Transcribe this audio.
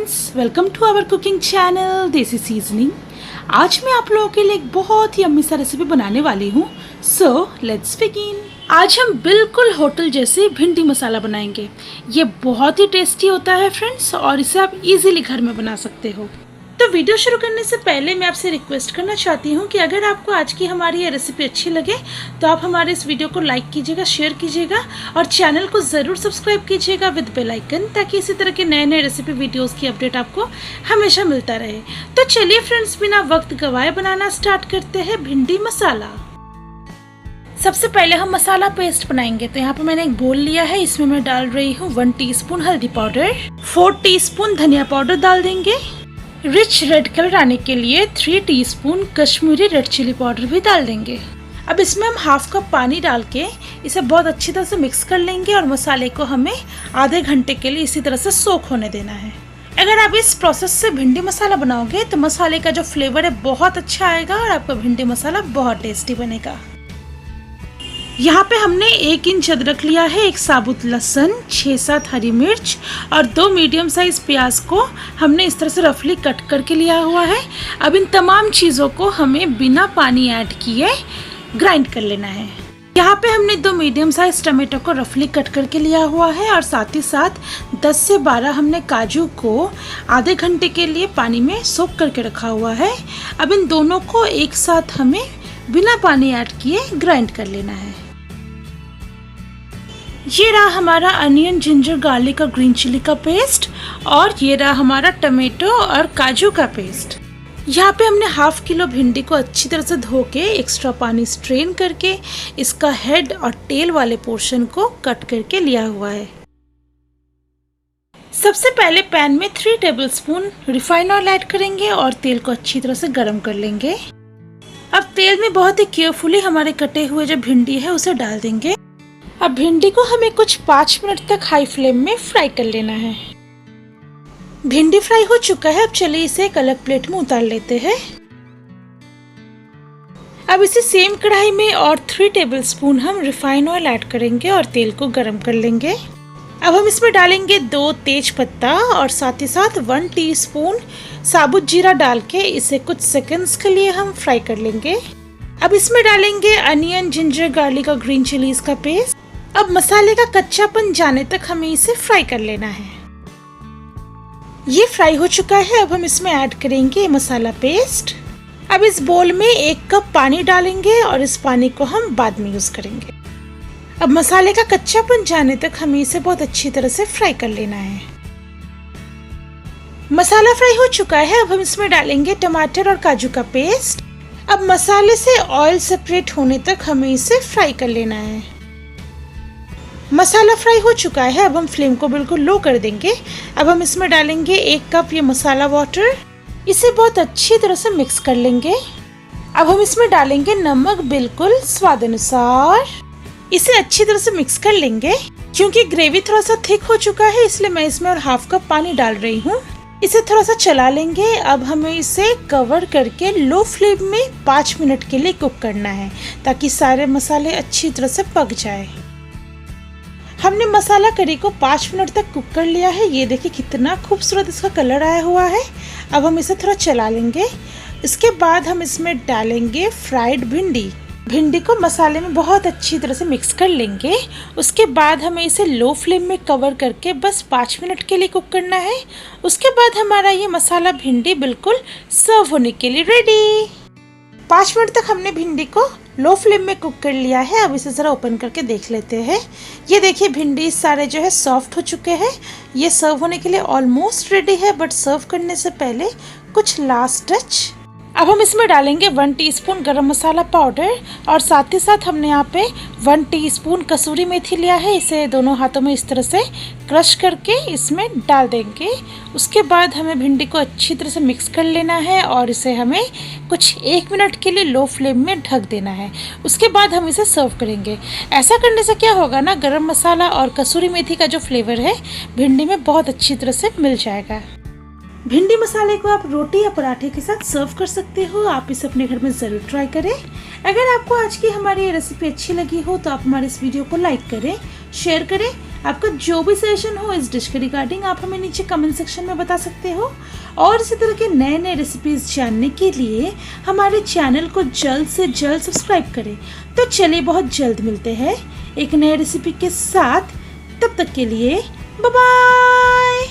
Friends, welcome to our cooking channel Desi Seasoning. आज मैं आप लोगों के लिए एक बहुत ही यम्मी सा रेसिपी बनाने वाली हूँ। So let's begin. आज हम बिल्कुल होटल जैसे भिंडी मसाला बनाएंगे। ये बहुत ही टेस्टी होता है फ्रेंड्स, और इसे आप इजीली घर में बना सकते हो। तो वीडियो शुरू करने से पहले मैं आपसे रिक्वेस्ट करना चाहती हूँ कि अगर आपको आज की हमारी ये रेसिपी अच्छी लगे तो आप हमारे इस वीडियो को लाइक कीजिएगा, शेयर कीजिएगा और चैनल को ज़रूर सब्सक्राइब कीजिएगा विद बेल आइकन, ताकि इसी तरह के नए नए रेसिपी वीडियोस की अपडेट आपको हमेशा मिलता रहे। तो चलिए फ्रेंड्स, बिना वक्त गवाए बनाना स्टार्ट करते हैं भिंडी मसाला। सबसे पहले हम मसाला पेस्ट बनाएंगे। तो यहाँ पर मैंने एक बोल लिया है, इसमें मैं डाल रही हूँ 1 टीस्पून हल्दी पाउडर, 4 टीस्पून धनिया पाउडर डाल देंगे। रिच रेड कलर आने के लिए 3 teaspoon Kashmiri red chilli powder भी डाल देंगे। अब इसमें हम हाफ कप पानी डाल के इसे बहुत अच्छी तरह से मिक्स कर लेंगे और मसाले को हमें आधे घंटे के लिए इसी तरह से सोक होने देना है। अगर आप इस प्रोसेस से भिंडी मसाला बनाओगे तो मसाले का जो फ्लेवर है बहुत अच्छा आएगा और आपका भिंडी मसाला बहुत टेस्टी बनेगा। यहाँ पे हमने 1 इंच अदरक लिया है, 1 साबुत लहसुन, 6-7 हरी मिर्च और 2 मीडियम साइज प्याज को हमने इस तरह से रफली कट करके लिया हुआ है। अब इन तमाम चीज़ों को हमें बिना पानी ऐड किए ग्राइंड कर लेना है। यहाँ पे हमने 2 मीडियम साइज टमाटो को रफली कट करके लिया हुआ है और साथ ही साथ 10 से 12 हमने काजू को आधे घंटे के लिए पानी में सोक करके रखा हुआ है। अब इन दोनों को एक साथ हमें बिना पानी ऐड किए ग्राइंड कर लेना है। ये रहा हमारा अनियन, जिंजर, गार्लिक और ग्रीन चिली का पेस्ट, और ये रहा हमारा टमाटो और काजू का पेस्ट। यहाँ पे हमने ½ किलो भिंडी को अच्छी तरह से धो के एक्स्ट्रा पानी स्ट्रेन करके इसका हेड और टेल वाले पोर्शन को कट करके लिया हुआ है। सबसे पहले पैन में 3 टेबलस्पून रिफाइंड ऑयल ऐड करेंगे और तेल को अच्छी तरह से गर्म कर लेंगे। अब तेल में बहुत ही केयरफुली हमारे कटे हुए जो भिंडी है उसे डाल देंगे। अब भिंडी को हमें कुछ 5 मिनट तक हाई फ्लेम में फ्राई कर लेना है। भिंडी फ्राई हो चुका है। अब चलिए इसे एक अलग प्लेट में उतार लेते हैं। अब इसी सेम कढ़ाई में और 3 टेबलस्पून हम रिफाइंड ऑयल ऐड करेंगे और तेल को गरम कर लेंगे। अब हम इसमें डालेंगे 2 तेज पत्ता और साथ ही साथ 1 टीस्पून साबुत जीरा डाल के इसे कुछ सेकंड्स के लिए हम फ्राई कर लेंगे। अब इसमें डालेंगे अनियन, जिंजर, गार्लिक और ग्रीन चिलीज का पेस्ट। अब मसाले का कच्चापन जाने तक हमें इसे फ्राई कर लेना है। ये फ्राई हो चुका है। अब हम इसमें ऐड करेंगे मसाला पेस्ट। अब इस बोल में 1 कप पानी डालेंगे और इस पानी को हम बाद में यूज करेंगे। अब मसाले का कच्चापन जाने तक हमें इसे बहुत अच्छी तरह से फ्राई कर लेना है। मसाला फ्राई हो चुका है। अब हम इसमें डालेंगे टमाटर और काजू का पेस्ट। अब मसाले से ऑयल सेपरेट होने तक हमें इसे फ्राई कर लेना है। मसाला फ्राई हो चुका है। अब हम फ्लेम को बिल्कुल लो कर देंगे। अब हम इसमें डालेंगे 1 कप ये मसाला वाटर। इसे बहुत अच्छी तरह से मिक्स कर लेंगे। अब हम इसमें डालेंगे नमक, बिल्कुल स्वाद अनुसार। इसे अच्छी तरह से मिक्स कर लेंगे। क्योंकि ग्रेवी थोड़ा सा थिक हो चुका है इसलिए मैं इसमें और ½ कप पानी डाल रही हूँ। इसे थोड़ा सा चला लेंगे। अब हमें इसे कवर करके लो फ्लेम में 5 मिनट के लिए कुक करना है, ताकि सारे मसाले अच्छी तरह से पक जाए। हमने मसाला करी को 5 मिनट तक कुक कर लिया है। ये देखिए कितना खूबसूरत इसका कलर आया हुआ है। अब हम इसे थोड़ा चला लेंगे। इसके बाद हम इसमें डालेंगे फ्राइड भिंडी। भिंडी को मसाले में बहुत अच्छी तरह से मिक्स कर लेंगे। उसके बाद हमें इसे लो फ्लेम में कवर करके बस 5 मिनट के लिए कुक करना है। उसके बाद हमारा ये मसाला भिंडी बिल्कुल सर्व होने के लिए रेडी। 5 मिनट तक हमने भिंडी को लो फ्लेम में कुक कर लिया है। अब इसे ज़रा ओपन करके देख लेते हैं। ये देखिए भिंडी सारे जो है सॉफ्ट हो चुके हैं। ये सर्व होने के लिए ऑलमोस्ट रेडी है, बट सर्व करने से पहले कुछ लास्ट टच। अब हम इसमें डालेंगे 1 टीस्पून गरम मसाला पाउडर और साथ ही साथ हमने यहाँ पे 1 टीस्पून कसूरी मेथी लिया है। इसे दोनों हाथों में इस तरह से क्रश करके इसमें डाल देंगे। उसके बाद हमें भिंडी को अच्छी तरह से मिक्स कर लेना है और इसे हमें कुछ 1 मिनट के लिए लो फ्लेम में ढक देना है। उसके बाद हम इसे सर्व करेंगे। ऐसा करने से क्या होगा ना, गरम मसाला और कसूरी मेथी का जो फ्लेवर है भिंडी में बहुत अच्छी तरह से मिल जाएगा। भिंडी मसाले को आप रोटी या पराठे के साथ सर्व कर सकते हो। आप इसे अपने घर में ज़रूर ट्राई करें। अगर आपको आज की हमारी ये रेसिपी अच्छी लगी हो तो आप हमारे इस वीडियो को लाइक करें, शेयर करें आपका जो भी सजेशन हो इस डिश के रिगार्डिंग आप हमें नीचे कमेंट सेक्शन में बता सकते हो। और इसी तरह के नए नए रेसिपीज़ जानने के लिए हमारे चैनल को जल्द से जल्द सब्सक्राइब करें। तो चलिए बहुत जल्द मिलते हैं एक नए रेसिपी के साथ। तब तक के लिए बाय बाय।